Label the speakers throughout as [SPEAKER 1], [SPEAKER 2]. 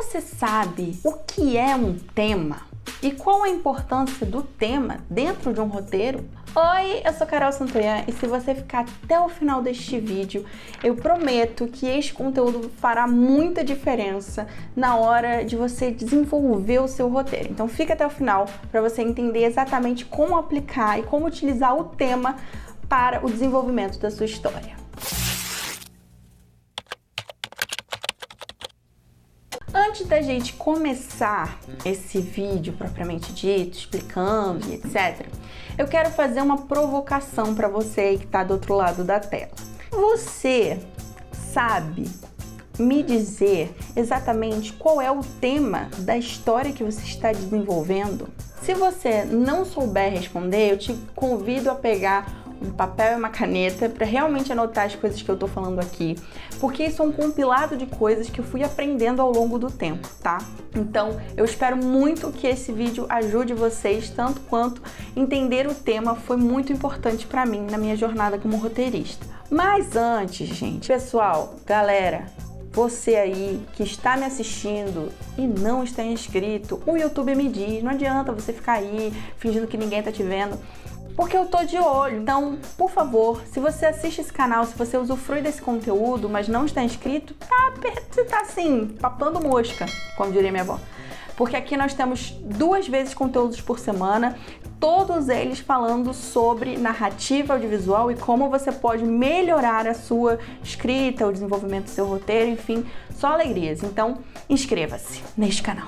[SPEAKER 1] Você sabe o que é um tema? E qual a importância do tema dentro de um roteiro? Oi, eu sou Carol Santoyan e se você ficar até o final deste vídeo, eu prometo que este conteúdo fará muita diferença na hora de você desenvolver o seu roteiro. Então fica até o final para você entender exatamente como aplicar e como utilizar o tema para o desenvolvimento da sua história. Antes da gente começar esse vídeo propriamente dito, explicando e etc., eu quero fazer uma provocação para você que está do outro lado da tela. Você sabe me dizer exatamente qual é o tema da história que você está desenvolvendo? Se você não souber responder, eu te convido a pegar um papel e uma caneta para realmente anotar as coisas que eu tô falando aqui, porque isso é um compilado de coisas que eu fui aprendendo ao longo do tempo, tá? Então, eu espero muito que esse vídeo ajude vocês, tanto quanto entender o tema foi muito importante para mim na minha jornada como roteirista. Mas antes, gente, pessoal, galera, você aí que está me assistindo e não está inscrito, o YouTube me diz, não adianta você ficar aí fingindo que ninguém tá te vendo, porque eu tô de olho. Então, por favor, se você assiste esse canal, se você usufrui desse conteúdo, mas não está inscrito, você tá assim, papando mosca, como diria minha avó. Porque aqui nós temos 2 vezes conteúdos por semana, todos eles falando sobre narrativa audiovisual e como você pode melhorar a sua escrita, o desenvolvimento do seu roteiro, enfim, só alegrias. Então, inscreva-se neste canal.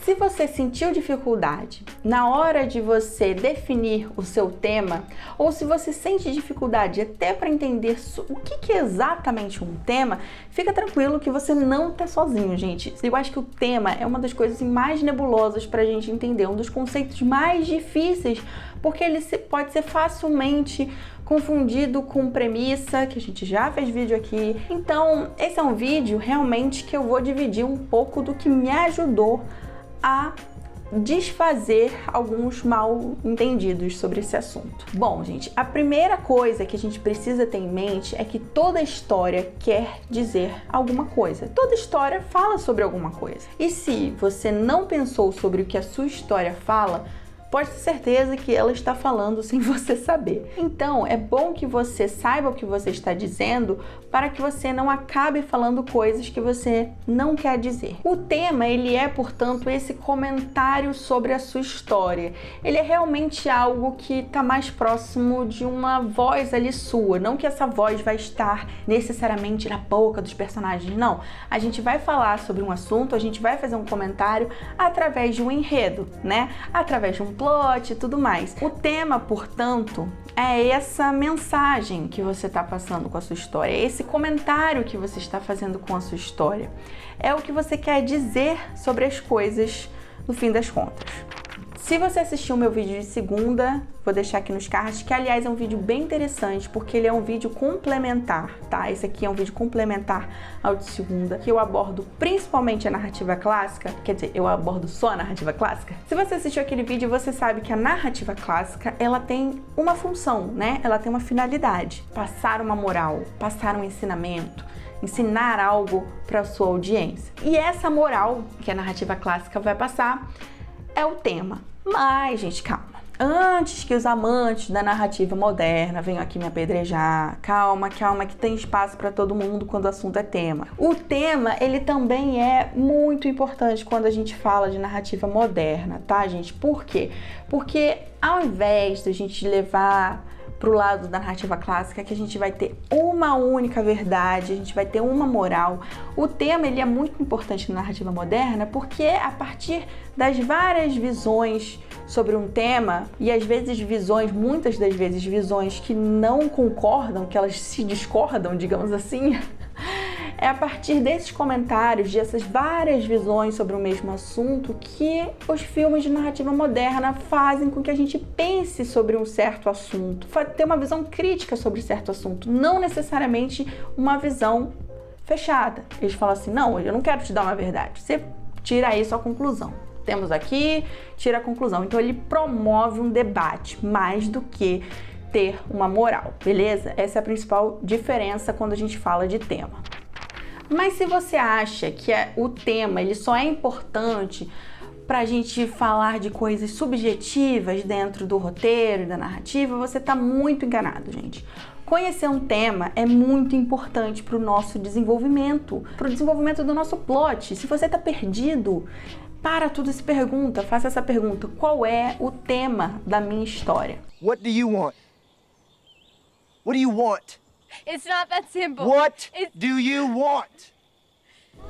[SPEAKER 1] Se você sentiu dificuldade na hora de você definir o seu tema, ou se você sente dificuldade até para entender o que é exatamente um tema, fica tranquilo que você não está sozinho, gente. Eu acho que o tema é uma das coisas mais nebulosas para a gente entender, um dos conceitos mais difíceis, porque ele pode ser facilmente confundido com premissa, que a gente já fez vídeo aqui. Então, esse é um vídeo realmente que eu vou dividir um pouco do que me ajudou a desfazer alguns mal entendidos sobre esse assunto. Bom, gente, a primeira coisa que a gente precisa ter em mente é que toda história quer dizer alguma coisa. Toda história fala sobre alguma coisa. E se você não pensou sobre o que a sua história fala, pode ter certeza que ela está falando sem você saber. Então, é bom que você saiba o que você está dizendo para que você não acabe falando coisas que você não quer dizer. O tema, ele é, portanto, esse comentário sobre a sua história. Ele é realmente algo que está mais próximo de uma voz ali sua. Não que essa voz vai estar necessariamente na boca dos personagens, não. A gente vai falar sobre um assunto, a gente vai fazer um comentário através de um enredo, né? Através de um plot e tudo mais. O tema, portanto, é essa mensagem que você está passando com a sua história, é esse comentário que você está fazendo com a sua história. É o que você quer dizer sobre as coisas no fim das contas. Se você assistiu o meu vídeo de segunda, vou deixar aqui nos cards, que aliás é um vídeo bem interessante, porque ele é um vídeo complementar, tá? Esse aqui é um vídeo complementar ao de segunda, que eu abordo principalmente a narrativa clássica, quer dizer, eu abordo só a narrativa clássica. Se você assistiu aquele vídeo, você sabe que a narrativa clássica, ela tem uma função, né? Ela tem uma finalidade, passar uma moral, passar um ensinamento, ensinar algo para a sua audiência. E essa moral que a narrativa clássica vai passar é o tema. Mas, gente, calma. Antes que os amantes da narrativa moderna venham aqui me apedrejar, calma, que tem espaço para todo mundo quando o assunto é tema. O tema, ele também é muito importante quando a gente fala de narrativa moderna, tá, gente? Por quê? Porque ao invés de a gente levar pro lado da narrativa clássica, que a gente vai ter uma única verdade, a gente vai ter uma moral. O tema, ele é muito importante na narrativa moderna porque a partir das várias visões sobre um tema, e às vezes muitas das vezes visões que não concordam, que elas se discordam, digamos assim, é a partir desses comentários, dessas várias visões sobre o mesmo assunto, que os filmes de narrativa moderna fazem com que a gente pense sobre um certo assunto, ter uma visão crítica sobre certo assunto, não necessariamente uma visão fechada. Eles falam assim, não, eu não quero te dar uma verdade, você tira aí sua conclusão. Temos aqui, tira a conclusão. Então ele promove um debate mais do que ter uma moral, beleza? Essa é a principal diferença quando a gente fala de tema. Mas se você acha que o tema ele só é importante para a gente falar de coisas subjetivas dentro do roteiro e da narrativa, você está muito enganado, gente. Conhecer um tema é muito importante para o nosso desenvolvimento, para o desenvolvimento do nosso plot. Se você está perdido, para tudo e se pergunta, faça essa pergunta: qual é o tema da minha história?
[SPEAKER 2] What do you want? What do you want?
[SPEAKER 3] It's not that simple.
[SPEAKER 2] What do you want?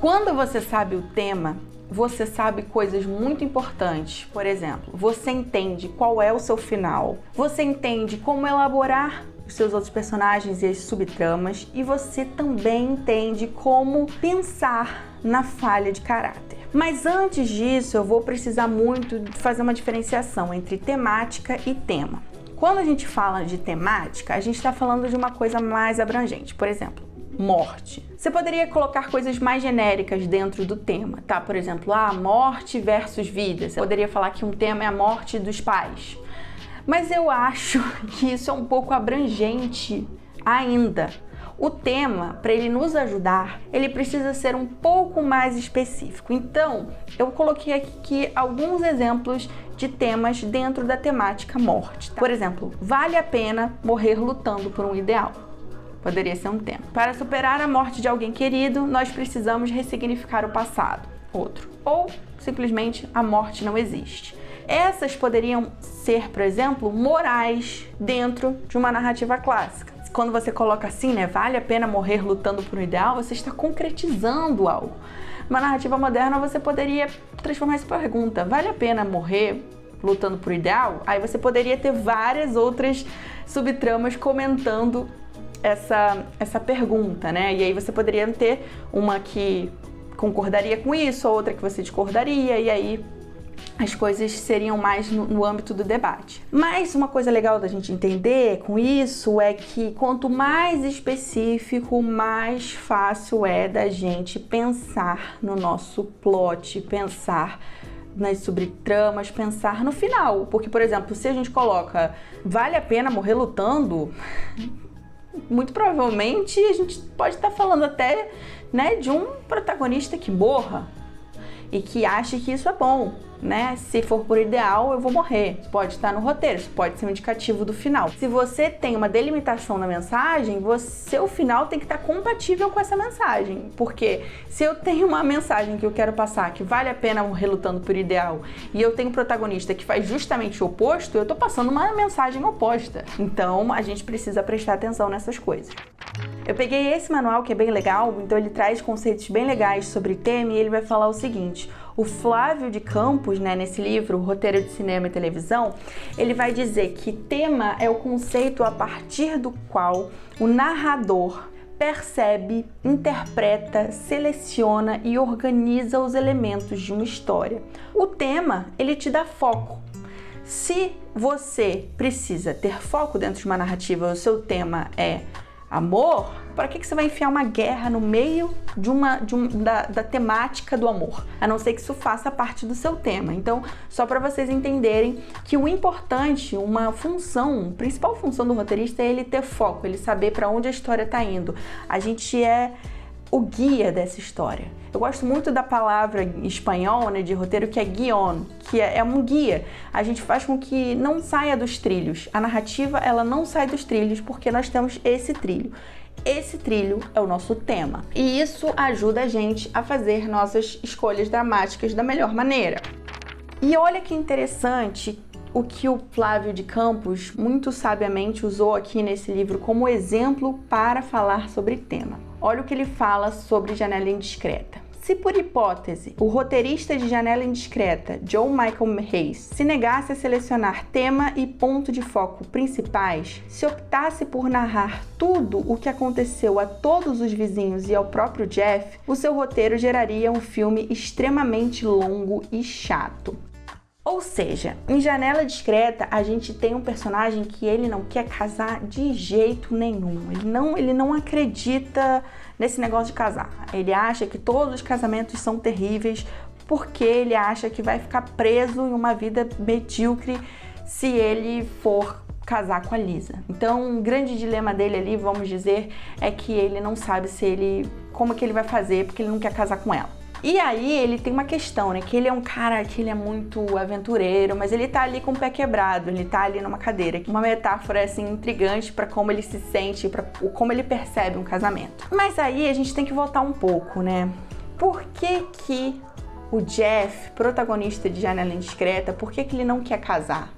[SPEAKER 1] Quando você sabe o tema, você sabe coisas muito importantes. Por exemplo, você entende qual é o seu final, você entende como elaborar os seus outros personagens e as subtramas, e você também entende como pensar na falha de caráter. Mas antes disso, eu vou precisar muito de fazer uma diferenciação entre temática e tema. Quando a gente fala de temática, a gente está falando de uma coisa mais abrangente. Por exemplo, morte. Você poderia colocar coisas mais genéricas dentro do tema, tá? Por exemplo, morte versus vida. Você poderia falar que um tema é a morte dos pais. Mas eu acho que isso é um pouco abrangente ainda. O tema, para ele nos ajudar, ele precisa ser um pouco mais específico. Então, eu coloquei aqui alguns exemplos de temas dentro da temática morte, tá? Por exemplo, vale a pena morrer lutando por um ideal? Poderia ser um tema. Para superar a morte de alguém querido, nós precisamos ressignificar o passado. Outro. Ou, simplesmente, a morte não existe. Essas poderiam ser, por exemplo, morais dentro de uma narrativa clássica. Quando você coloca assim, né, vale a pena morrer lutando por um ideal, você está concretizando algo. Uma narrativa moderna, você poderia transformar essa pergunta: vale a pena morrer lutando por um ideal? Aí você poderia ter várias outras subtramas comentando essa pergunta, né? E aí você poderia ter uma que concordaria com isso, outra que você discordaria, e aí as coisas seriam mais no âmbito do debate. Mas uma coisa legal da gente entender com isso é que quanto mais específico, mais fácil é da gente pensar no nosso plot, pensar nas subtramas, pensar no final. Porque, por exemplo, se a gente coloca vale a pena morrer lutando, muito provavelmente a gente pode estar falando até, né, de um protagonista que morra e que ache que isso é bom, né? Se for por ideal, eu vou morrer. Isso pode estar no roteiro, isso pode ser um indicativo do final. Se você tem uma delimitação na mensagem, seu final tem que estar compatível com essa mensagem. Porque se eu tenho uma mensagem que eu quero passar, que vale a pena morrer lutando por ideal, e eu tenho um protagonista que faz justamente o oposto, eu tô passando uma mensagem oposta. Então, a gente precisa prestar atenção nessas coisas. Eu peguei esse manual que é bem legal, então ele traz conceitos bem legais sobre tema e ele vai falar o seguinte: o Flávio de Campos, né, nesse livro, Roteiro de Cinema e Televisão, ele vai dizer que tema é o conceito a partir do qual o narrador percebe, interpreta, seleciona e organiza os elementos de uma história. O tema, ele te dá foco. Se você precisa ter foco dentro de uma narrativa, o seu tema é amor, para que você vai enfiar uma guerra no meio da temática do amor? A não ser que isso faça parte do seu tema. Então, só para vocês entenderem que o importante, a principal função do roteirista é ele ter foco, ele saber para onde a história está indo. A gente é o guia dessa história. Eu gosto muito da palavra em espanhol, né, de roteiro, que é guion, que é um guia. A gente faz com que não saia dos trilhos. A narrativa, ela não sai dos trilhos porque nós temos esse trilho. Esse trilho é o nosso tema. E isso ajuda a gente a fazer nossas escolhas dramáticas da melhor maneira. E olha que interessante o que o Flávio de Campos muito sabiamente usou aqui nesse livro como exemplo para falar sobre tema. Olha o que ele fala sobre Janela Indiscreta. Se por hipótese, o roteirista de Janela Indiscreta, John Michael Hayes, se negasse a selecionar tema e ponto de foco principais, se optasse por narrar tudo o que aconteceu a todos os vizinhos e ao próprio Jeff, o seu roteiro geraria um filme extremamente longo e chato. Ou seja, em Janela Discreta, a gente tem um personagem que ele não quer casar de jeito nenhum. Ele não acredita nesse negócio de casar. Ele acha que todos os casamentos são terríveis porque ele acha que vai ficar preso em uma vida medíocre se ele for casar com a Lisa. Então, um grande dilema dele ali, vamos dizer, é que ele não sabe se ele como que ele vai fazer, porque ele não quer casar com ela. E aí ele tem uma questão, né, que ele é um cara que ele é muito aventureiro, mas ele tá ali com o pé quebrado, ele tá ali numa cadeira. Uma metáfora, assim, intrigante para como ele se sente, para como ele percebe um casamento. Mas aí a gente tem que voltar um pouco, né? Por que o Jeff, protagonista de Janela Indiscreta, por que ele não quer casar?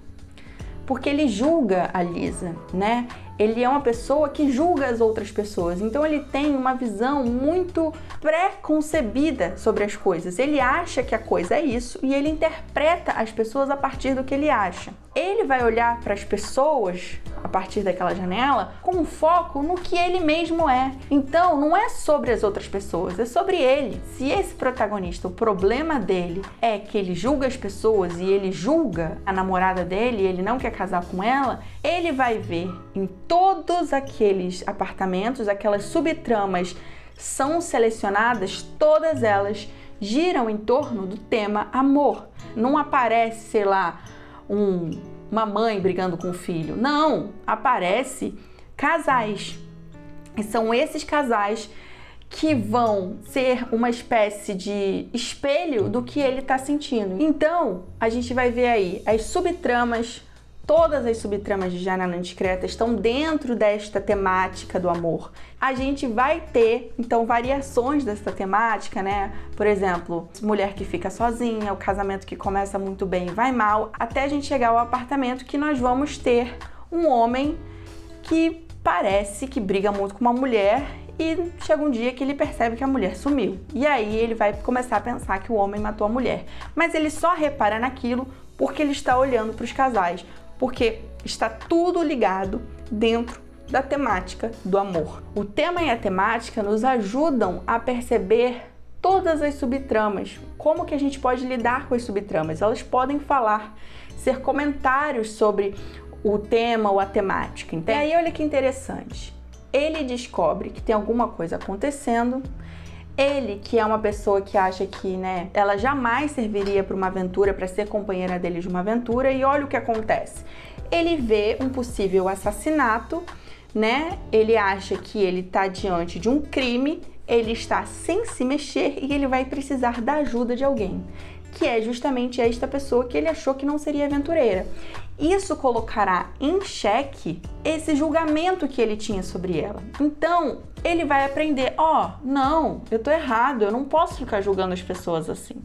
[SPEAKER 1] Porque ele julga a Lisa, né? Ele é uma pessoa que julga as outras pessoas, então ele tem uma visão muito pré-concebida sobre as coisas. Ele acha que a coisa é isso e ele interpreta as pessoas a partir do que ele acha. Ele vai olhar para as pessoas a partir daquela janela com foco no que ele mesmo é. Então, não é sobre as outras pessoas, é sobre ele. Se esse protagonista, o problema dele é que ele julga as pessoas e ele julga a namorada dele e ele não quer casar com ela, ele vai ver em todos aqueles apartamentos, aquelas subtramas são selecionadas, todas elas giram em torno do tema amor. Não aparece, sei lá, uma mãe brigando com o filho. Não, aparece casais. E são esses casais que vão ser uma espécie de espelho do que ele está sentindo. Então, a gente vai ver aí as subtramas. Todas as subtramas de Janela Indiscreta estão dentro desta temática do amor. A gente vai ter, então, variações dessa temática, né? Por exemplo, mulher que fica sozinha, o casamento que começa muito bem e vai mal, até a gente chegar ao apartamento que nós vamos ter um homem que parece que briga muito com uma mulher e chega um dia que ele percebe que a mulher sumiu. E aí ele vai começar a pensar que o homem matou a mulher. Mas ele só repara naquilo porque ele está olhando para os casais. Porque está tudo ligado dentro da temática do amor. O tema e a temática nos ajudam a perceber todas as subtramas. Como que a gente pode lidar com as subtramas? Elas podem falar, ser comentários sobre o tema ou a temática. Entende? E aí olha que interessante. Ele descobre que tem alguma coisa acontecendo. Ele, que é uma pessoa que acha que, né, ela jamais serviria para uma aventura, para ser companheira dele de uma aventura, e olha o que acontece. Ele vê um possível assassinato, né? Ele acha que ele está diante de um crime, ele está sem se mexer e ele vai precisar da ajuda de alguém, que é justamente esta pessoa que ele achou que não seria aventureira. Isso colocará em xeque esse julgamento que ele tinha sobre ela. Então, ele vai aprender, não, eu tô errado, eu não posso ficar julgando as pessoas assim.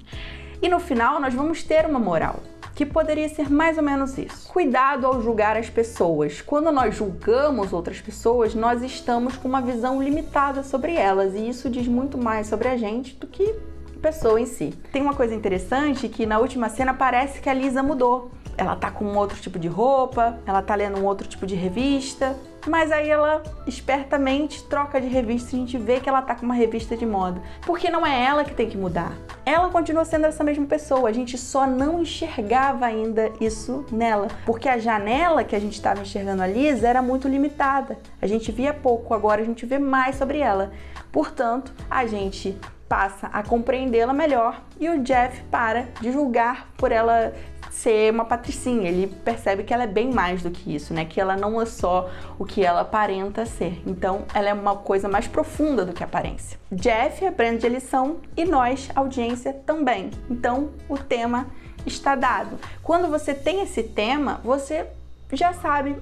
[SPEAKER 1] E no final, nós vamos ter uma moral, que poderia ser mais ou menos isso. Cuidado ao julgar as pessoas. Quando nós julgamos outras pessoas, nós estamos com uma visão limitada sobre elas, e isso diz muito mais sobre a gente do que a pessoa em si. Tem uma coisa interessante que na última cena parece que a Lisa mudou. Ela tá com um outro tipo de roupa, ela tá lendo um outro tipo de revista, mas aí ela espertamente troca de revista e a gente vê que ela tá com uma revista de moda. Porque não é ela que tem que mudar. Ela continua sendo essa mesma pessoa, a gente só não enxergava ainda isso nela. Porque a janela que a gente estava enxergando a Lisa era muito limitada. A gente via pouco, agora a gente vê mais sobre ela. Portanto, a gente passa a compreendê-la melhor e o Jeff para de julgar por ela ser uma patricinha. Ele percebe que ela é bem mais do que isso, né? Que ela não é só o que ela aparenta ser. Então, ela é uma coisa mais profunda do que a aparência. Jeff aprende a lição e nós, audiência, também. Então, o tema está dado. Quando você tem esse tema, você já sabe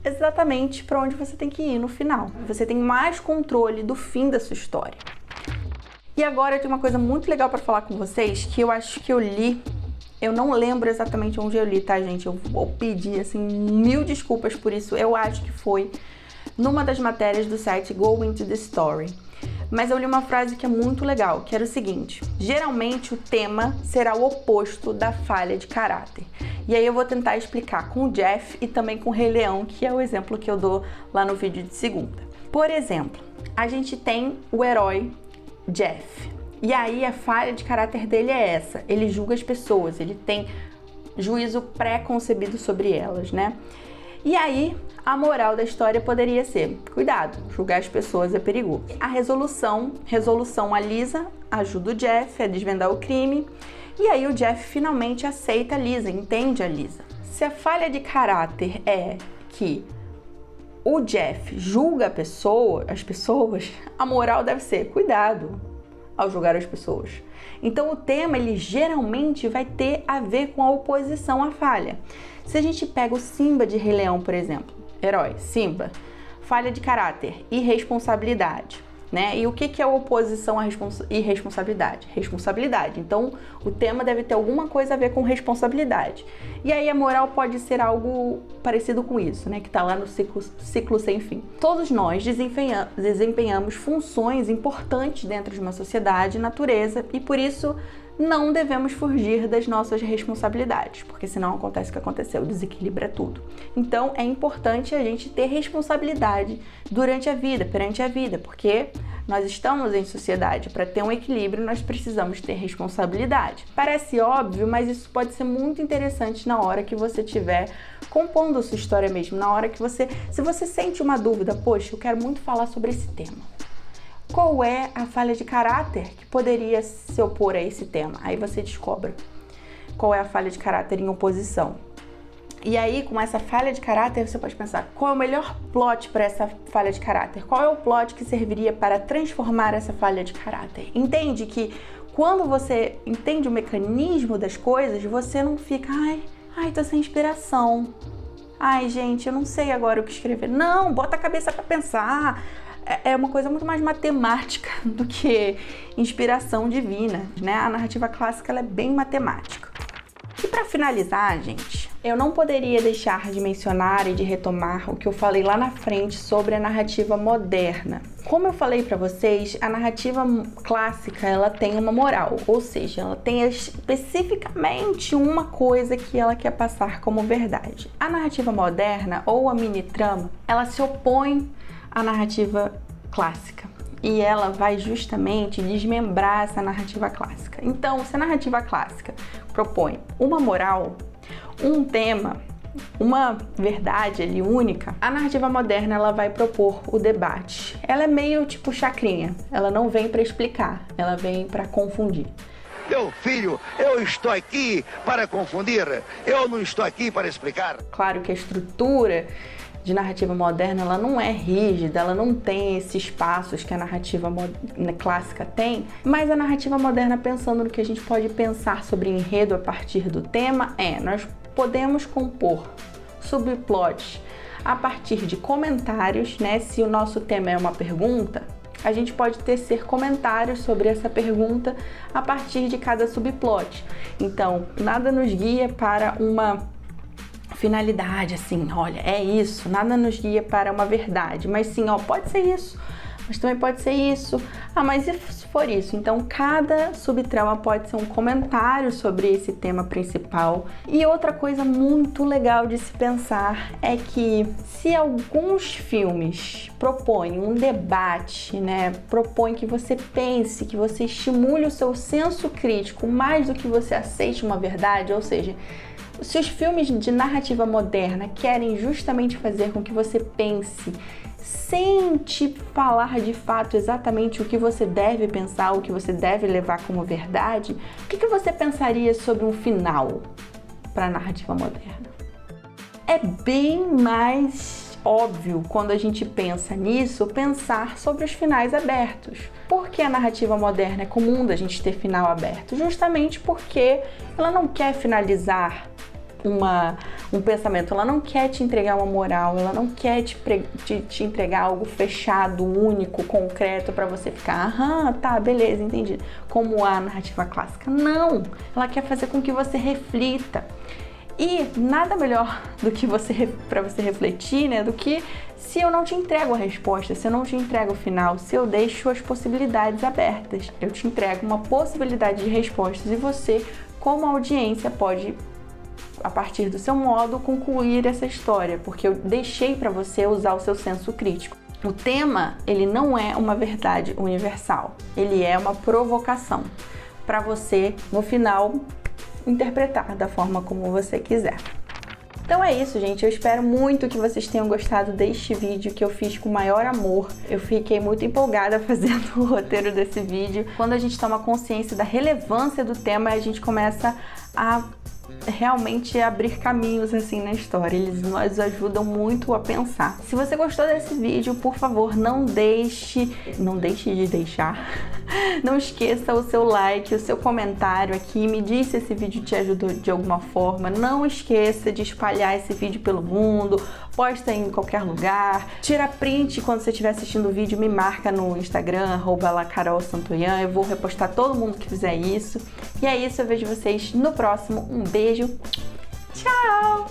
[SPEAKER 1] exatamente para onde você tem que ir no final. Você tem mais controle do fim da sua história. E agora eu tenho uma coisa muito legal para falar com vocês, que eu acho que eu li. Eu não lembro exatamente onde eu li, tá, gente? Eu vou pedir, assim, 1000 desculpas por isso. Eu acho que foi numa das matérias do site Go Into the Story. Mas eu li uma frase que é muito legal, que era o seguinte: geralmente o tema será o oposto da falha de caráter. E aí eu vou tentar explicar com o Jeff e também com o Rei Leão, que é o exemplo que eu dou lá no vídeo de segunda. Por exemplo, a gente tem o herói Jeff. E aí a falha de caráter dele é essa: ele julga as pessoas, ele tem juízo pré-concebido sobre elas, né? E aí a moral da história poderia ser: cuidado, julgar as pessoas é perigoso. A resolução, a Lisa ajuda o Jeff a desvendar o crime, e aí o Jeff finalmente aceita a Lisa, entende a Lisa. Se a falha de caráter é que o Jeff julga as pessoas, a moral deve ser cuidado ao julgar as pessoas. Então o tema, ele geralmente vai ter a ver com a oposição à falha. Se a gente pega o Simba de Rei Leão, por exemplo, herói, Simba, falha de caráter, irresponsabilidade, né? E o que é oposição à irresponsabilidade? Responsabilidade. Então, o tema deve ter alguma coisa a ver com responsabilidade. E aí a moral pode ser algo parecido com isso, né? Que tá lá no ciclo sem fim. Todos nós desempenhamos funções importantes dentro de uma sociedade, natureza, e por isso não devemos fugir das nossas responsabilidades, porque senão acontece o que aconteceu, desequilibra tudo. Então é importante a gente ter responsabilidade durante a vida, perante a vida, porque nós estamos em sociedade. Para ter um equilíbrio, nós precisamos ter responsabilidade. Parece óbvio, mas isso pode ser muito interessante na hora que você estiver compondo a sua história mesmo, na hora que se você sente uma dúvida, poxa, eu quero muito falar sobre esse tema. Qual é a falha de caráter que poderia se opor a esse tema? Aí você descobre qual é a falha de caráter em oposição. E aí, com essa falha de caráter, você pode pensar, qual é o melhor plot para essa falha de caráter? Qual é o plot que serviria para transformar essa falha de caráter? Entende que quando você entende o mecanismo das coisas, você não fica, ai, tô sem inspiração. Ai, gente, eu não sei agora o que escrever. Não, bota a cabeça para pensar. É uma coisa muito mais matemática do que inspiração divina, né? A narrativa clássica, ela é bem matemática. E para finalizar, gente, eu não poderia deixar de mencionar e de retomar o que eu falei lá na frente sobre a narrativa moderna. Como eu falei para vocês, a narrativa clássica, ela tem uma moral, ou seja, ela tem especificamente uma coisa que ela quer passar como verdade. A narrativa moderna, ou a mini-trama, ela se opõe à narrativa clássica. E ela vai justamente desmembrar essa narrativa clássica. Então, se a narrativa clássica propõe uma moral, um tema, uma verdade ali única, a narrativa moderna, ela vai propor o debate. Ela é meio tipo chacrinha, ela não vem para explicar, ela vem para confundir.
[SPEAKER 4] Meu filho, eu estou aqui para confundir, eu não estou aqui para explicar.
[SPEAKER 1] Claro que a estrutura de narrativa moderna, ela não é rígida, ela não tem esses passos que a narrativa clássica tem, mas a narrativa moderna, pensando no que a gente pode pensar sobre enredo a partir do tema, nós podemos compor subplots a partir de comentários, né? Se o nosso tema é uma pergunta, a gente pode tecer comentários sobre essa pergunta a partir de cada subplot. Então, nada nos guia para uma finalidade, assim, olha, é isso, nada nos guia para uma verdade, mas sim, pode ser isso, mas também pode ser isso, mas e se for isso? Então, cada subtrama pode ser um comentário sobre esse tema principal. E outra coisa muito legal de se pensar é que se alguns filmes propõem um debate, né, propõem que você pense, que você estimule o seu senso crítico mais do que você aceite uma verdade, ou seja, se os filmes de narrativa moderna querem justamente fazer com que você pense sem te falar de fato exatamente o que você deve pensar, o que você deve levar como verdade, o que você pensaria sobre um final para a narrativa moderna? É bem mais óbvio, quando a gente pensa nisso, pensar sobre os finais abertos. Por que a narrativa moderna é comum da gente ter final aberto? Justamente porque ela não quer finalizar um pensamento, ela não quer te entregar uma moral, ela não quer te entregar algo fechado, único, concreto para você ficar, tá, beleza, entendi, como a narrativa clássica. Não, ela quer fazer com que você reflita. E nada melhor do que para você refletir, né, do que se eu não te entrego a resposta, se eu não te entrego o final, se eu deixo as possibilidades abertas. Eu te entrego uma possibilidade de respostas e você, como audiência, pode, a partir do seu modo, concluir essa história, porque eu deixei para você usar o seu senso crítico. O tema, ele não é uma verdade universal, ele é uma provocação para você, no final, interpretar da forma como você quiser. Então é isso, gente. Eu espero muito que vocês tenham gostado deste vídeo que eu fiz com o maior amor. Eu fiquei muito empolgada fazendo o roteiro desse vídeo. Quando a gente toma consciência da relevância do tema, a gente começa a realmente abrir caminhos assim na história. Eles nos ajudam muito a pensar. Se você gostou desse vídeo, por favor, não deixe de deixar. Não esqueça o seu like, o seu comentário aqui. Me diz se esse vídeo te ajudou de alguma forma. Não esqueça de espalhar esse vídeo pelo mundo. Posta em qualquer lugar. Tira print quando você estiver assistindo o vídeo. Me marca no Instagram, @lacarolsantoyan. Eu vou repostar todo mundo que fizer isso. E é isso, eu vejo vocês no próximo. Um beijo. Tchau!